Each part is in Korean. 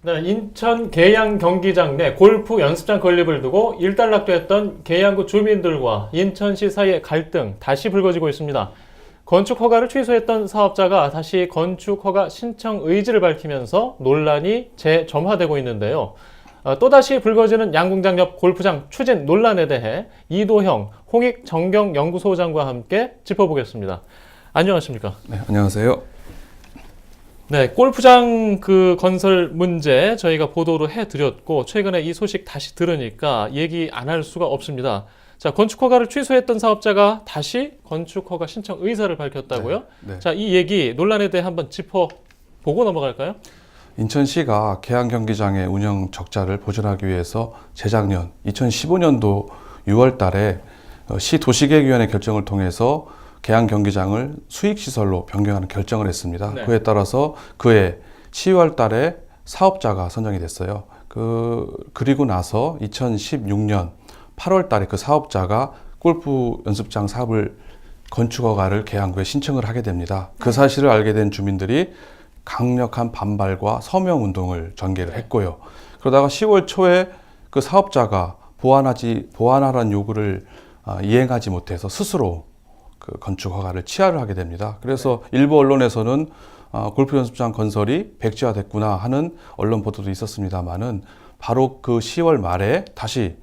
네, 인천 계양 경기장 내 골프 연습장 건립을 두고 일단락됐던 계양구 주민들과 인천시 사이의 갈등 다시 불거지고 있습니다. 건축 허가를 취소했던 사업자가 다시 건축 허가 신청 의지를 밝히면서 논란이 재점화되고 있는데요. 또다시 불거지는 양궁장 옆 골프장 추진 논란에 대해 이도형 홍익정경연구소장과 함께 짚어보겠습니다. 안녕하십니까? 네, 안녕하세요. 네, 골프장 건설 문제 저희가 보도를 해드렸고 최근에 이 소식 다시 들으니까 얘기 안 할 수가 없습니다. 자, 건축 허가를 취소했던 사업자가 다시 건축 허가 신청 의사를 밝혔다고요? 네. 자, 이 얘기 논란에 대해 한번 짚어보고 넘어갈까요? 인천시가 계양 경기장의 운영 적자를 보전하기 위해서 재작년 2015년도 6월 달에 시 도시계획위원회 결정을 통해서 계양 경기장을 수익시설로 변경하는 결정을 했습니다. 네. 그에 따라서 그해 12월 달에 사업자가 선정이 됐어요. 그리고 나서 2016년 8월 달에 그 사업자가 골프 연습장 사업을 건축허가를 계양구에 신청을 하게 됩니다. 그 사실을 알게 된 주민들이 강력한 반발과 서명 운동을 전개를 했고요. 그러다가 10월 초에 그 사업자가 보완하라는 요구를 이행하지 못해서 스스로 그 건축 허가를 취하를 하게 됩니다. 그래서 일부 언론에서는 골프 연습장 건설이 백지화됐구나 하는 언론 보도도 있었습니다만은 바로 그 10월 말에 다시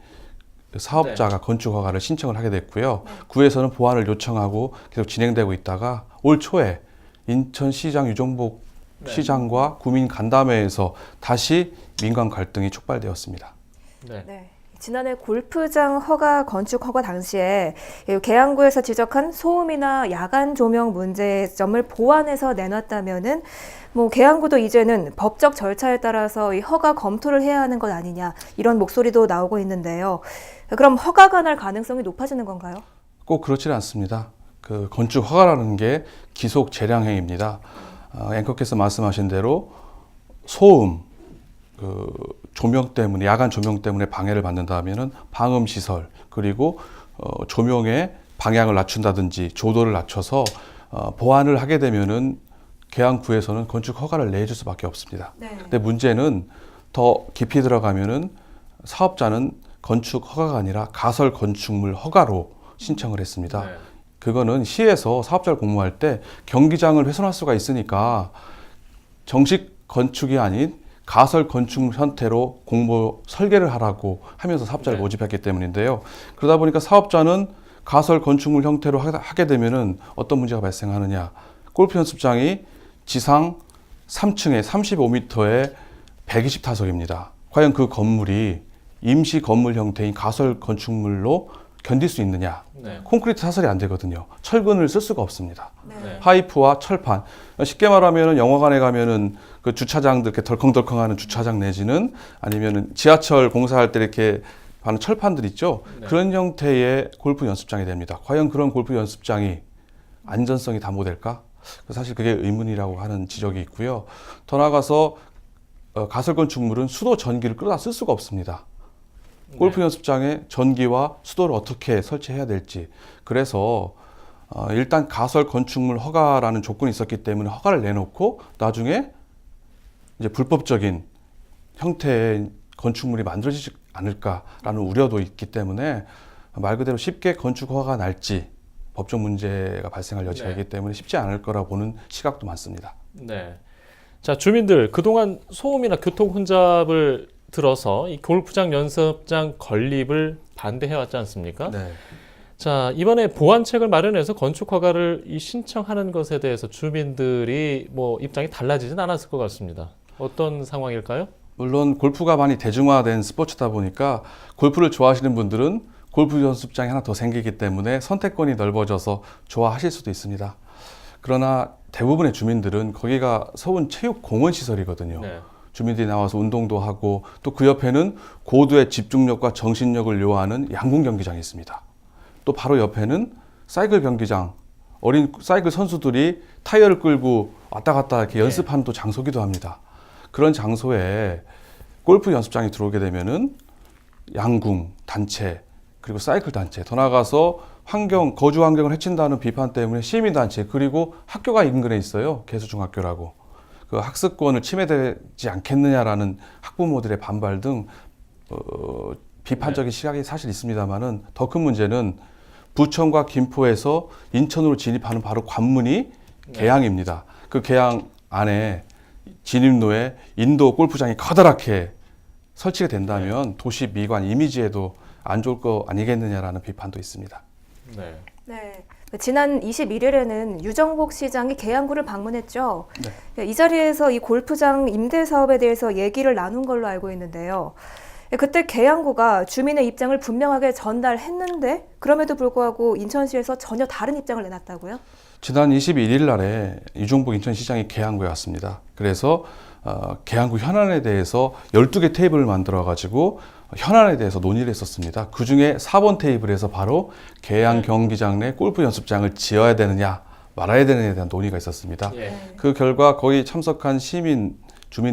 사업자가 건축 허가를 신청을 하게 됐고요. 구에서는 보완을 요청하고 계속 진행되고 있다가 올 초에 인천시장 유정복 시장과 구민 간담회에서 다시 민관 갈등이 촉발되었습니다. 네. 지난해 골프장 허가 건축 허가 당시에 계양구에서 지적한 소음이나 야간 조명 문제점을 보완해서 내놨다면은 계양구도 이제는 법적 절차에 따라서 이 허가 검토를 해야 하는 것 아니냐 이런 목소리도 나오고 있는데요. 그럼 허가가 날 가능성이 높아지는 건가요? 꼭 그렇지는 않습니다. 그 건축 허가라는 게 기속 재량 행위입니다. 앵커께서 말씀하신 대로 소음, 조명 때문에 야간 조명 때문에 방해를 받는다면은 방음 시설 그리고 조명의 방향을 낮춘다든지 조도를 낮춰서 보완을 하게 되면은 계양구에서는 건축 허가를 내줄 수밖에 없습니다. 네. 근데 문제는 더 깊이 들어가면은 사업자는 건축 허가가 아니라 가설 건축물 허가로 신청을 했습니다. 네. 그거는 시에서 사업자를 공모할 때 경기장을 훼손할 수가 있으니까 정식 건축이 아닌 가설 건축 형태로 공모 설계를 하라고 하면서 사업자를 모집했기 때문인데요. 그러다 보니까 사업자는 가설 건축물 형태로 하게 되면은 어떤 문제가 발생하느냐. 골프 연습장이 지상 3층에 35m에 120타석입니다. 과연 그 건물이 임시 건물 형태인 가설 건축물로 견딜 수 있느냐. 네. 콘크리트 사설이 안 되거든요. 철근을 쓸 수가 없습니다. 네. 파이프와 철판. 쉽게 말하면 영화관에 가면은 그 주차장들 이렇게 덜컹덜컹하는 주차장 내지는 아니면은 지하철 공사할 때 이렇게 하는 철판들 있죠. 네. 그런 형태의 골프 연습장이 됩니다. 과연 그런 골프 연습장이 안전성이 담보될까? 사실 그게 의문이라고 하는 지적이 있고요. 더 나아가서 가설 건축물은 수도 전기를 끌어다 쓸 수가 없습니다. 골프 연습장에 전기와 수도를 어떻게 설치해야 될지. 그래서 일단 가설 건축물 허가라는 조건이 있었기 때문에 허가를 내놓고 나중에 이제 불법적인 형태의 건축물이 만들어지지 않을까라는 우려도 있기 때문에 말 그대로 쉽게 건축 허가가 날지 법적 문제가 발생할 여지가 있기 때문에 쉽지 않을 거라 보는 시각도 많습니다. 네. 자, 주민들 그동안 소음이나 교통 혼잡을 들어서 이 골프장 연습장 건립을 반대해왔지 않습니까? 네. 자, 이번에 보완책을 마련해서 건축 허가를 신청하는 것에 대해서 주민들이 입장이 달라지진 않았을 것 같습니다. 어떤 상황일까요? 물론 골프가 많이 대중화된 스포츠다 보니까 골프를 좋아하시는 분들은 골프 연습장이 하나 더 생기기 때문에 선택권이 넓어져서 좋아하실 수도 있습니다. 그러나 대부분의 주민들은 거기가 서울 체육공원 시설이거든요. 네. 주민들이 나와서 운동도 하고 또 그 옆에는 고도의 집중력과 정신력을 요하는 양궁 경기장이 있습니다. 또 바로 옆에는 사이클 경기장, 어린 사이클 선수들이 타이어를 끌고 왔다 갔다 이렇게 연습하는 또 장소기도 합니다. 그런 장소에 골프 연습장이 들어오게 되면은 양궁 단체 그리고 사이클 단체 더 나아가서 거주 환경을 해친다는 비판 때문에 시민단체 그리고 학교가 인근에 있어요. 개수중학교라고. 그 학습권을 침해되지 않겠느냐라는 학부모들의 반발 등 비판적인 시각이 사실 있습니다만은 더 큰 문제는 부천과 김포에서 인천으로 진입하는 바로 관문이 계양입니다. 그 계양 안에 진입로에 인도 골프장이 커다랗게 설치가 된다면 도시 미관 이미지에도 안 좋을 거 아니겠느냐라는 비판도 있습니다. 네. 네. 지난 21일에는 유정복 시장이 계양구를 방문했죠. 네. 이 자리에서 이 골프장 임대 사업에 대해서 얘기를 나눈 걸로 알고 있는데요. 그때 계양구가 주민의 입장을 분명하게 전달했는데 그럼에도 불구하고 인천시에서 전혀 다른 입장을 내놨다고요? 지난 21일 날에 유정복 인천시장이 계양구에 왔습니다. 그래서 계양구 현안에 대해서 12개 테이블을 만들어 가지고 현안에 대해서 논의를 했었습니다. 그중에 4번 테이블에서 바로 계양 경기장 내 골프 연습장을 지어야 되느냐 말아야 되느냐에 대한 논의가 있었습니다. 그 결과 거의 참석한 주민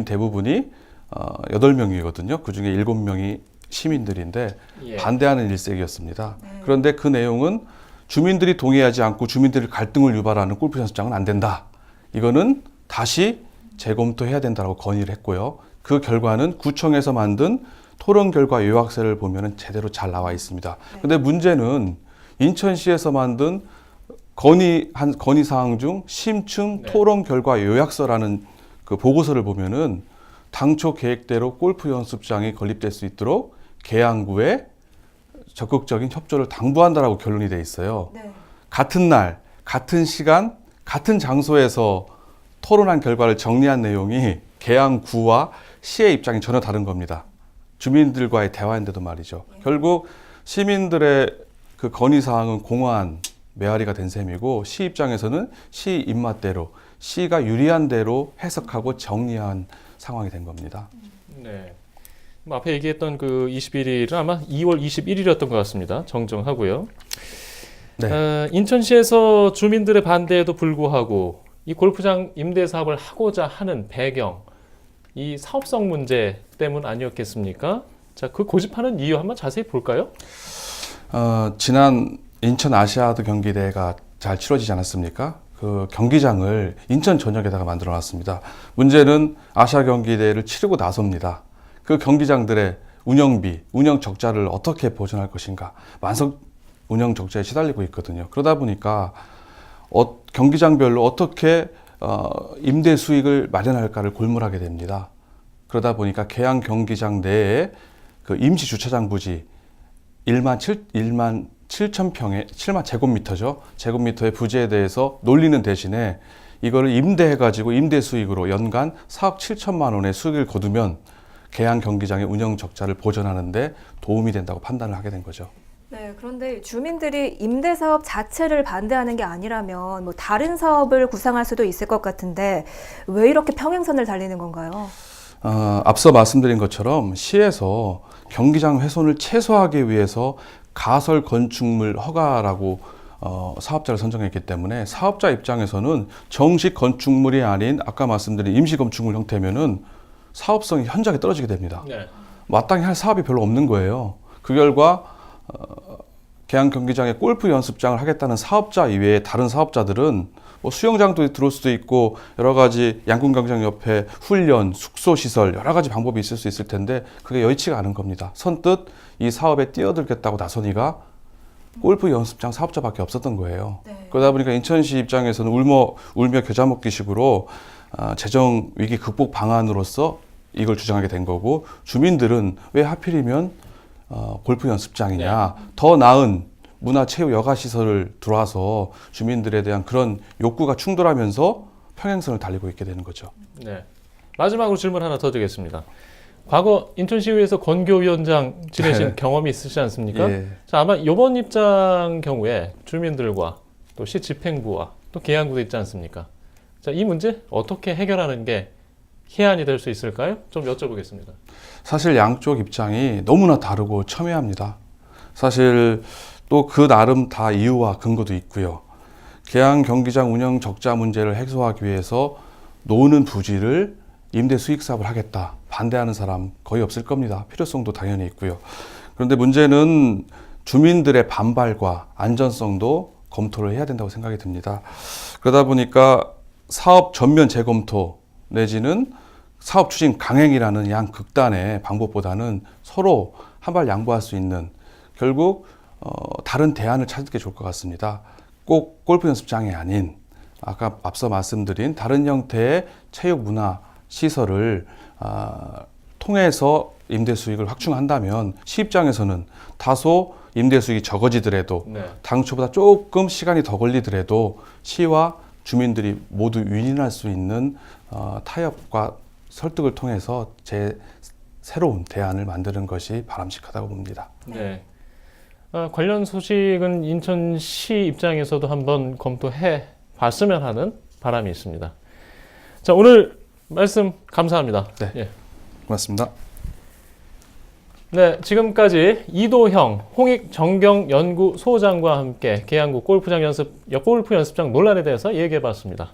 대부분이 8명이거든요. 그중에 7명이 시민들인데 반대하는 일색이었습니다. 그런데 그 내용은 주민들이 동의하지 않고 주민들의 갈등을 유발하는 골프 연습장은 안 된다. 이거는 다시 재검토해야 된다고 건의를 했고요. 그 결과는 구청에서 만든 토론 결과 요약서를 보면 제대로 잘 나와 있습니다. 그런데 문제는 인천시에서 만든 건의 사항 중 심층 토론 결과 요약서라는 그 보고서를 보면은 당초 계획대로 골프 연습장이 건립될 수 있도록 계양구에 적극적인 협조를 당부한다라고 결론이 돼 있어요. 네. 같은 날, 같은 시간, 같은 장소에서 토론한 결과를 정리한 내용이 계양구와 시의 입장이 전혀 다른 겁니다. 주민들과의 대화인데도 말이죠. 결국 시민들의 그 건의사항은 공허한 메아리가 된 셈이고 시 입장에서는 시 입맛대로 시가 유리한 대로 해석하고 정리한 상황이 된 겁니다. 네. 앞에 얘기했던 그 21일은 아마 2월 21일이었던 것 같습니다. 정정하고요. 네. 인천시에서 주민들의 반대에도 불구하고 이 골프장 임대 사업을 하고자 하는 배경, 이 사업성 문제 때문 아니었겠습니까? 자, 그 고집하는 이유 한번 자세히 볼까요? 지난 인천 아시아드 경기대회가 잘 치러지지 않았습니까? 그 경기장을 인천 전역에다가 만들어 놨습니다. 문제는 아시아 경기대회를 치르고 나서입니다. 그 경기장들의 운영비, 운영 적자를 어떻게 보전할 것인가. 만석 운영 적자에 시달리고 있거든요. 그러다 보니까 경기장별로 어떻게 임대 수익을 마련할까를 골몰하게 됩니다. 그러다 보니까 계양 경기장 내에 그 임시 주차장 부지 1만 7천 평에 7만 제곱미터죠. 제곱미터의 부지에 대해서 놀리는 대신에 이거를 임대해가지고 임대 수익으로 연간 4억 7천만 원의 수익을 거두면 계양 경기장의 운영 적자를 보전하는데 도움이 된다고 판단을 하게 된 거죠. 네, 그런데 주민들이 임대 사업 자체를 반대하는 게 아니라면 뭐 다른 사업을 구상할 수도 있을 것 같은데 왜 이렇게 평행선을 달리는 건가요? 앞서 말씀드린 것처럼 시에서 경기장 훼손을 최소화하기 위해서 가설 건축물 허가라고 사업자를 선정했기 때문에 사업자 입장에서는 정식 건축물이 아닌 아까 말씀드린 임시 건축물 형태면은 사업성이 현저하게 떨어지게 됩니다. 네. 마땅히 할 사업이 별로 없는 거예요. 그 결과 계양 경기장에 골프 연습장을 하겠다는 사업자 이외에 다른 사업자들은 뭐 수영장도 들어올 수도 있고 여러 가지 양궁 경기장 옆에 훈련, 숙소 시설 여러 가지 방법이 있을 수 있을 텐데 그게 여의치가 않은 겁니다. 선뜻 이 사업에 뛰어들겠다고 나서니가 골프 연습장 사업자밖에 없었던 거예요. 네. 그러다 보니까 인천시 입장에서는 울며 겨자 먹기식으로 재정 위기 극복 방안으로서 이걸 주장하게 된 거고 주민들은 왜 하필이면 골프 연습장이냐 더 나은 문화체육 여가시설을 들어와서 주민들에 대한 그런 욕구가 충돌하면서 평행선을 달리고 있게 되는 거죠. 네. 마지막으로 질문 하나 더 드리겠습니다. 과거 인천시의회에서 권교위원장 지내신 경험이 있으시지 않습니까? 예. 자, 아마 이번 입장 경우에 주민들과 또 시 집행부와 또 계양구도 있지 않습니까? 자, 이 문제 어떻게 해결하는 게 해안이 될 수 있을까요? 좀 여쭤보겠습니다. 사실 양쪽 입장이 너무나 다르고 첨예합니다. 사실 또 그 나름 다 이유와 근거도 있고요. 계양 경기장 운영 적자 문제를 해소하기 위해서 노는 부지를 임대 수익 사업을 하겠다. 반대하는 사람 거의 없을 겁니다. 필요성도 당연히 있고요. 그런데 문제는 주민들의 반발과 안전성도 검토를 해야 된다고 생각이 듭니다. 그러다 보니까 사업 전면 재검토 내지는 사업 추진 강행이라는 양극단의 방법보다는 서로 한 발 양보할 수 있는 결국 다른 대안을 찾는 게 좋을 것 같습니다. 꼭 골프 연습장이 아닌 아까 앞서 말씀드린 다른 형태의 체육 문화 시설을 통해서 임대 수익을 확충한다면 시 입장에서는 다소 임대 수익이 적어지더라도 네. 당초보다 조금 시간이 더 걸리더라도 시와 주민들이 모두 윈윈할 수 있는 타협과 설득을 통해서 새로운 대안을 만드는 것이 바람직하다고 봅니다. 네. 관련 소식은 인천시 입장에서도 한번 검토해 봤으면 하는 바람이 있습니다. 자, 오늘 말씀 감사합니다. 네. 예. 고맙습니다. 네, 지금까지 이도형 홍익정경연구소장과 함께 계양구 골프 연습장 논란에 대해서 얘기해 봤습니다.